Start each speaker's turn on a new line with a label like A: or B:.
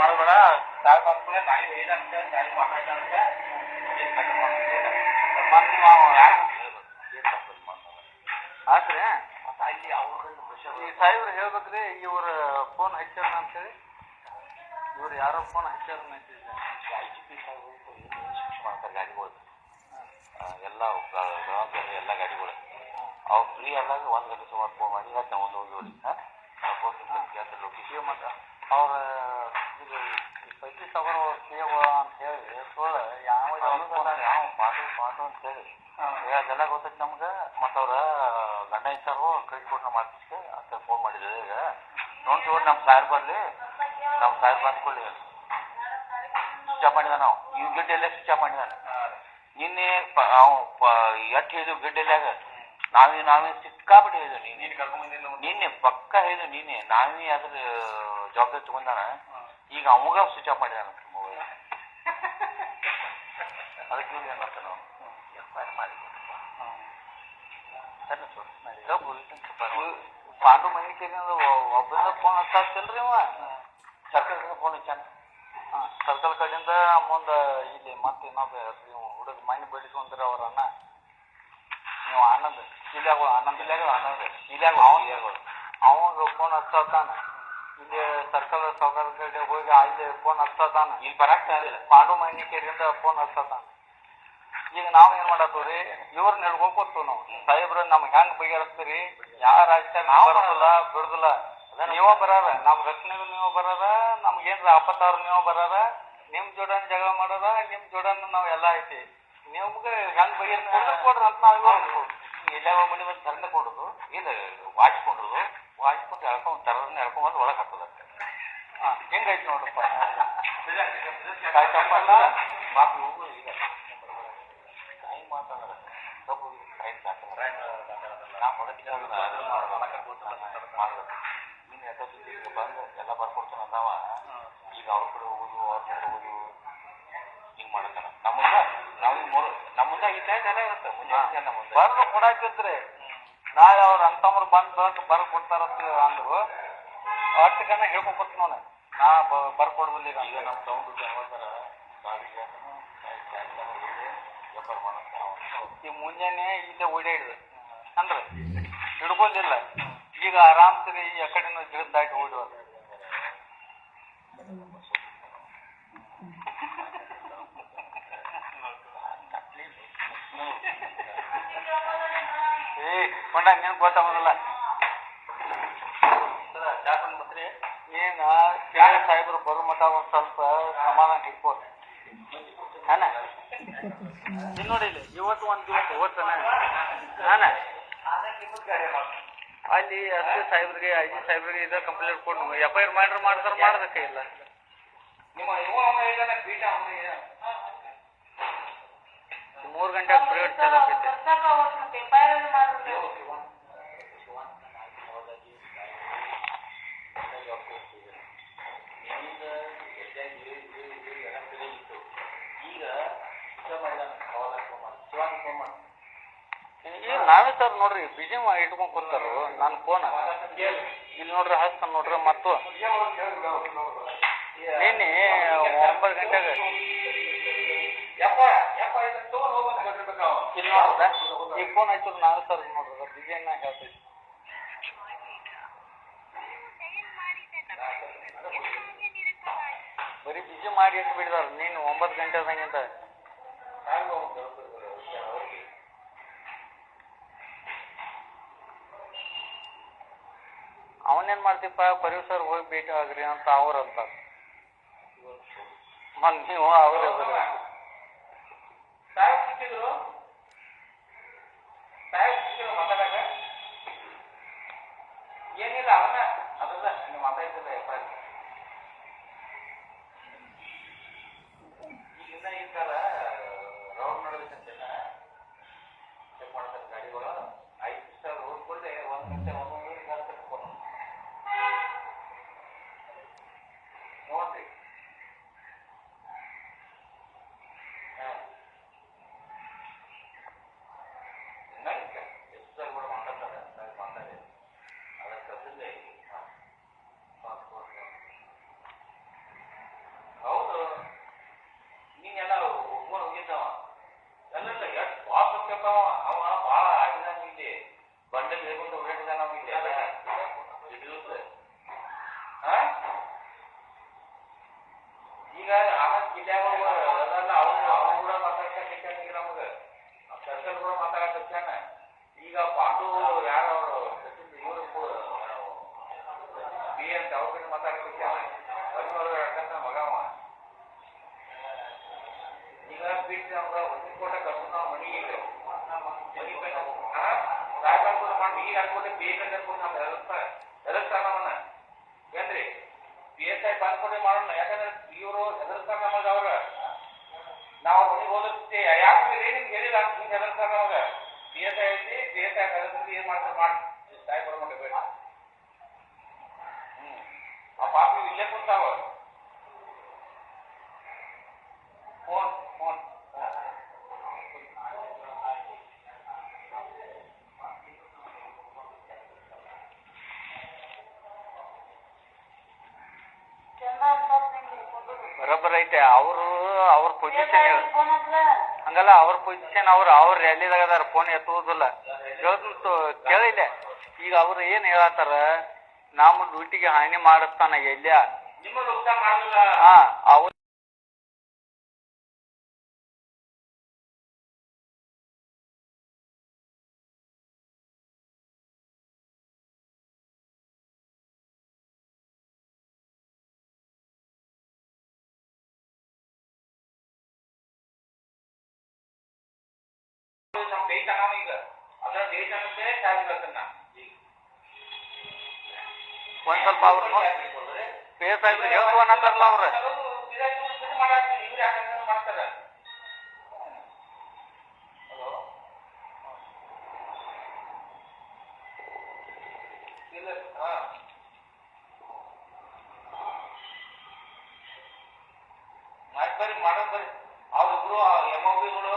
A: ಮಾಡಬೇಡ ಸಾಹೇಬ್ ಅಂದ್ಕೂಡ ನಾಯಿ ಹೇಳಂತೆ ನಾಯಿ ಮಾತಾಡ್ದಂತೆ ಮತ್ತೆ ನಾವು ಯಾರು ಏನು ತಪ್ಪು ಮಾಡ್ತಾರೆ ಆದ್ರೆ ಮತ್ತೆ ಅಲ್ಲಿ ಅವ್ರಿಗೆಲ್ಲ ಪ್ರೆಷರ್ ಈ ಸಾಹೇಬ್ರು ಹೇಳ್ಬೇಕ್ರಿ ಇವ್ರ ಫೋನ್ ಹಚ್ಚಾರ ಅಂತೇಳಿ ಇವ್ರು ಯಾರೋ ಫೋನ್ ಹಚ್ಚಾರ ಅಂತಿದ್ದೆ IGP ಸಾಹೇಬರು ಶಿಕ್ಷೆ ಮಾಡ್ತಾರೆ ಗಾಡಿಗಳು ಎಲ್ಲ ಜವಾಬ್ದಾರಿ ಎಲ್ಲ ಗಾಡಿಗಳು ಅವ್ರು ಫ್ರೀ ಆದಾಗ 1 ಗಂಟೆ ಸುಮಾರು ಫೋನ್ ಮಾಡಿ ಇವತ್ತು ನಾವು ಹೋಗಿವ್ರಿ ಲೊಕೇಶನ್ ಮತ್ತು ಅವ್ರ ಇದು ಪೈಕಿ ತಗೊಳ್ಳೋ ಸೇವ ಅಂತ ಹೇಳಿ ಸುಳ್ಳು ಯಾವ ಪಾಂಡು ಅಂತ ಹೇಳಿ ಅದೆಲ್ಲ ಗೊತ್ತೈತಿ ನಮ್ಗೆ ಮತ್ತು ಅವ್ರ ಗಂಡ ಇದ್ದಾರು ಕ್ರೆಡಿಟ್ ಕೊಟ್ಟು ಮಾಡ್ತಿದ್ದೆ ಅಂತ ಫೋನ್ ಮಾಡಿದ್ರು ಈಗ ನೋಡಿ ನಮ್ಮ ಸಾರ್ ಬರಲಿ ನಮ್ಮ ಸಾರ್ ಬಂದ್ಕೊಳ್ಳಿ ಸ್ವಿಚ್ ಆಫ್ ಮಾಡಿದ ನಾವು ಈ ಗಿಡ್ಡೆಲ್ಲೇ ಸ್ವಿಚ್ ಆಫ್ ಮಾಡಿದಾನೆ ನಿನ್ನೆ ಅವು ಎಷ್ಟು ಹೇಳಿದ್ವು ಗಿಡ್ಡೆಲ್ಲಾಗ ನಾವೇ ಸಿಕ್ಕಾಬಿಟ್ಟು ಹೇಳಿದ್ವು ನೀನು ಕರ್ಕೊಂಡ್ಬಂದಿಲ್ಲ ನಿನ್ನೆ ಪಕ್ಕ ಹೇಳಿದ್ವು ನೀನೆ ನಾವೇ ಅದ್ರ ಜವಾಬ್ದಾರಿ ತಗೊಂಡಾನ ಈಗ ಅವಾಗ ಸ್ವಿಚ್ ಆಫ್ ಮಾಡಿದಾನ ಮೊಬೈಲ್ ಅದಕ್ಕೆ ಏನು ಮಾಡ್ತಾನೆ ನಾವು ಎಫ್ಐಆರ್ ಮಾಡಿ ಪಾಂಡು ಮಹಿಕೆ ಒಬ್ಬರಿಂದ ಫೋನ್ ಹಚ್ಚಾಕ್ತಿಲ್ರಿ ಅವ ಸರ್ಕಲ್ ಫೋನ್ ಹಚ್ಚಾನ ಹಾಂ ಸರ್ಕಲ್ ಕಡೆಯಿಂದ ಮುಂದೆ ಇಲ್ಲಿ ಮತ್ತೆ ಇನ್ನೊಬ್ಬ ಹುಡುಗ ಮನೆ ಬೆಳೆಸ್ಕೊಂಡ್ರೆ ಅವ್ರ ಅಣ್ಣ ನೀವು ಆನಂದ್ ಇಲ್ಲಾಗ ಆನಂದ್ ಇಲ್ಲಾಗ ಆನಂದ್ ಇಲ್ಲಾಗ ಅವಾಗ ಫೋನ್ ಹಚ್ಚಾತಾನ ಇಲ್ಲಿ ಸರ್ಕಲ್ ಸೌಕರ್ಯ ಕಡೆ ಹೋಗಿ ಅಲ್ಲಿ ಫೋನ್ ಹಚ್ಚಾತಾನ ಇಲ್ಲಿ ಬರಾಕ್ತಾ ಇಲ್ಲ ಪಾಂಡು ಮಹಿಕೆಯಿಂದ ಫೋನ್ ಹಚ್ಚಾತಾನ ಈಗ ನಾವು ಏನ್ ಮಾಡತ್ತೀವ್ರಿ ಇವ್ರನ್ನ ಹಿಡ್ಕೊಂಡ್ಕೊತು ನಾವು ಸಾಹೇಬ್ರ ನಮ್ಗೆ ಹೆಂಗ್ ಬಗೆಹರಿಸ್ತೀರಿ ಯಾವ ರಾಜ್ಯದಾಗ ನಾವು ಬರೋದಿಲ್ಲ ಬಿಡುದಿಲ್ಲ ನೀವ ಬರಾರ ನಮ್ ರಕ್ಷಣೆಗೂ ನೀವು ಬರಾರ ನಮ್ಗೇನ್ರ ಆಪತ್ತಾರು ನೀವು ಬರಾರ ನಿಮ್ ಜೋಡನ್ ಜಗಳ ಮಾಡೋದ ನಿಮ್ ಜೋಡನ್ ನಾವ್ ಎಲ್ಲ ಐತಿ ನಿಮ್ಗೆ ಹೆಂಗ್ ಬಗೆಹರಿಸ್ಕೊಂಡ್ರೆ ಕೊಡ್ರಿ ಅಂತ ನಾವು ಎಲ್ಲ ಮನೆ ಬಂದು ತರನೆ ಕೊಡೋದು ಏನು ವಾಚ್ಕೊಂಡ್ರದು ವಾಚ್ಕೊಂಡು ಎಳ್ಕೊಂಡ್ ತರನ್ನ ಎಳ್ಕೊಂಬಂದು ಒಳಗೆ ಹಾಕೋದ ಹಾಂ ಹೆಂಗೈತಿ ನೋಡ್ರಪ್ಪ ಕಾಯ್ತಪ್ಪಲ್ಲ ಮಾತು ಹೋಗು ಈಗ ಟೈಮ್ ಮಾತಾಡೋಣ ತಪ್ಪು ಟೈಮ್ ನಾ ಹೊರಟಿನ ಮಾಡ್ಬೇಕು ನೀನು ಎಷ್ಟೊತ್ತಿಗೆ ಬಂದು ಎಲ್ಲ ಬರ್ಕೊಡ್ತಾನ ಅಂದವ ಈಗ ಅವ್ರ ಕಡೆ ಹೋಗುದು ಅವ್ರ ಕಡೆ ಹೋಗುದು ಹಿಂಗೆ ಮಾಡತ್ತಾನ ನಮ್ಮಂದ ಈ ಟೈಮ್ ಎಲ್ಲ ಇರುತ್ತೆ ಮುಂಜಾನೆ ನಮ್ಮಂದ ಬರ್ದು ಕೊಡಾಕಿದ್ರೆ ನಾಳೆ ಅವ್ರ ಅಂತಮ್ರು ಬಂದು ಬರ್ಕೊಡ್ತಾರಂತ ಅಂದ್ರು ಅಷ್ಟು ಕನ್ನ ಹೇಳ್ಕೊಂಡ್ಬರ್ತೀನಿ ನಾನು ನಾ ಬರ್ಕೊಡ್ಬಲ್ಲ ಈಗ ನಮ್ಮ ಸೌಂಡ್ ಯಾವಾಗ ಈ ಮುಂಜಾನೆ ಇಲ್ಲೇ ಓಡಾಡಿದೆ ಅಂದ್ರೆ ಹಿಡ್ಕೊಂಡಿಲ್ಲ ಈಗ ಆರಾಮ್ಸರಿ ಈ ಕಡೆನೂ ಗಿಡದ ದಾಟಿ ಓಡುವ ಕೊಂಡ ನೀನ್ ಗೊತ್ತಾಗೋದಿಲ್ಲ ಚಾಕೊಂಡ್ ಬತ್ರಿ ಏನ ಕೇಳಿ ಸಾಹೇಬ್ರು ಬರೋ ಮಠ ಒಂದ್ ಸ್ವಲ್ಪ ಸಮಾಧಾನ ಹಿಡ್ಕೋ ಹಾನ ಇಲ್ಲಿ ನೋಡಿ ಇಲ್ಲಿ ಇವತ್ತು ಒಂದ್ ದಿವಸ ಓದ್ತಾನ ಹಾನ ಅಲ್ಲಿ ಎಸ್ ಪಿ ಸಾಹೇಬ್ರಿಗೆ IG ಸಾಹೇಬ್ರಿಗೆ ಇದ ಕಂಪ್ಲೇಂಟ್ ಕೊಡು FIR ಮಾಡ್ತಾರ ಮಾಡೋದಕ್ಕೆ ಇಲ್ಲ ನಿಮ್ಮ 3 ಗಂಟೆ ಪೀರಿಯಡ್ ಚಾಲು ಆಗೈತೆ ಈಗ ನಾವೇ ಸರ್ ನೋಡ್ರಿ ಬಿಜಿ ಇಟ್ಕೊಂಡ್ ಕೊಡ್ತಾರ ನಾನು ಫೋನ್ ಇಲ್ಲಿ ನೋಡ್ರಿ ಹಚ್ತಾನ ನೋಡ್ರಿ ಮತ್ತು ನಿನ್ನೆ 9 ಗಂಟೆಗೆ ಇಲ್ಲಿ ನೋಡ್ರದ ಈಗ ಫೋನ್ ಹಚ್ಚೋದು ನಾವೇ ಸರ್ ನೋಡ್ರಿ ಬಿಜಿ ಹೇಳ್ತೈತಿ ಬರೀ ಬಿಜಿ ಮಾಡಿ ಇಟ್ಟು ಬಿಡಿದಾರ ನೀನು 9 ಗಂಟೆದಂಗಿಂತ ಅವನೇನ್ ಮಾಡ್ತೀಪ್ಪ ಪರಿವ್ ಸರ್ ಹೋಗಿ ಭೇಟಿ ಆಗ್ರಿ ಅಂತ ಅವ್ರಂತ ಮತ್ ನೀವು ಅವ್ರ ಮಾತಾಡಕ ಏನಿಲ್ಲ ಅವನ ಅದ್ರಲ್ಲ ನೀವು ಮಾತಾಡ್ತಿಲ್ಲ ಇಲ್ಲಿಂದ ಈ ತರ ರೌಂಡ್ ನೋಡ್ಬೇಕಂತೇನ ಚೆಕ್ ಮಾಡ್ತಾರೆ ಗಾಡಿಗಳು 5 ಸ್ಟಾರ್ ರೋಡ್ ಕೊಡ್ದೆ 1 ಗಂಟೆ 1 ಗಾಡಿ ಕಟ್ಕೊಂಡು ನೋಡ್ರಿ ಎಷ್ಟು ಕೂಡ ಮಾತಾಡ್ತಾರೆ ಮಾತಾಡಿ ಅದರ ಕಸಿಲ್ಲೇ ಕೂಡ ಮಾತಾಡ್ತಾ ನಮಗೆ ಸರ್ಕಲ್ ಕೂಡ ಮಾತಾಡಕತ್ತಾನ. ಈಗ ಪಾಂಡು ಯಾರು ಇವರು ಬಿ ಅಂತ ಅವ್ರ ಕಡೆ ಮಾತಾಡಕತ್ತಾನ. ಅಕ್ಕಂತ ಮಗ ಅವ ಈಗ ಬಿಟ್ಟು ನಮ್ಗೆ ಹೊಸಕೋಟೆ ಕರ್ಕೊಂಡು ನಾವು ಮನೆಗೆ ರಾಯಬಾಗ್ಪುರ ಮಾಡಿ ಈಗ ಹಾಕ್ಬಿಟ್ಟು ಬೇಕಂತ ನಮ್ಗೆ ಹೆದರ್ಸ್ತಾರ ನಮ್ಮನ್ನ ಏನ್ರಿ ಪಿ ಎಸ್ ಐ ಬಂದ್ಕೊಡಿ ಮಾಡೋಣ. ಯಾಕಂದ್ರೆ ಇವರು ಹೆದರ್ಸ್ತಾರ ನಮಗ. ಅವ್ರ ನಾವು ಮನೆಗೆ ಹೋದ್ರೆ ಯಾಕೆ ನಿಮ್ಗೆ ಹೇಳಿಲ್ಲ ಅಂತ ಹಿಂಗೆ ಹೆದರ್ಸ್ತಾರ ನಮಗ. ಪಿ ಎಸ್ ಐ ಐತಿ, ಪಿ ಎಸ್ ಐ ಹೆದರ್ಸಿ ಏನ್ ಮಾಡ್ತಾರೆ ಮಾಡಿ ತಾಯಿ ಬರ್ಕೊಂಡು ಬೇಡ. ಆ ಪಾಪಿ ಇಲ್ಲೇ ಕುಂತಾವ. ಫೋನ್ ಫೋನ್ ಬರೋಬ್ಬರ ಐತೆ. ಅವ್ರ ಪೊಸಿಷನ್ ಹಂಗಲ್ಲ, ಅವ್ರ ಪೊಸಿಷನ್ ಅವ್ರ ರ್ಯಾಲಿದಾಗ ಅದಾರ. ಫೋನ್ ಎತ್ತುವುದಿಲ್ಲ. ಕೇಳಿದೆ ಈಗ ಅವ್ರು ಏನ್ ಹೇಳತ್ತಾರ, ನಮ್ಮ ಡ್ಯೂಟಿಗೆ ಹಾನಿ ಮಾಡಿಸ್ತಾನ ಎಲ್ಲಿಯ. ಹಾ ಅವ್ರು ನಮ್ ಕೈ ತಗಾವ ಈಗ ಅದರ ದೇಶ ಒಂದ್ ಸ್ವಲ್ಪ ಅವ್ರು ಪಿ ಎಸ್ ಐ ಹೇಳ್ತಾರಲ್ಲ ಅವ್ರ ಮಾಡ್ತಾರ. ಬರ್ರಿ ಮಾಡೋದ್ ಬರ್ರಿ. ಅವ್ರಿಬ್ರು ಎಮ್ ಒ ಪಿಗಳು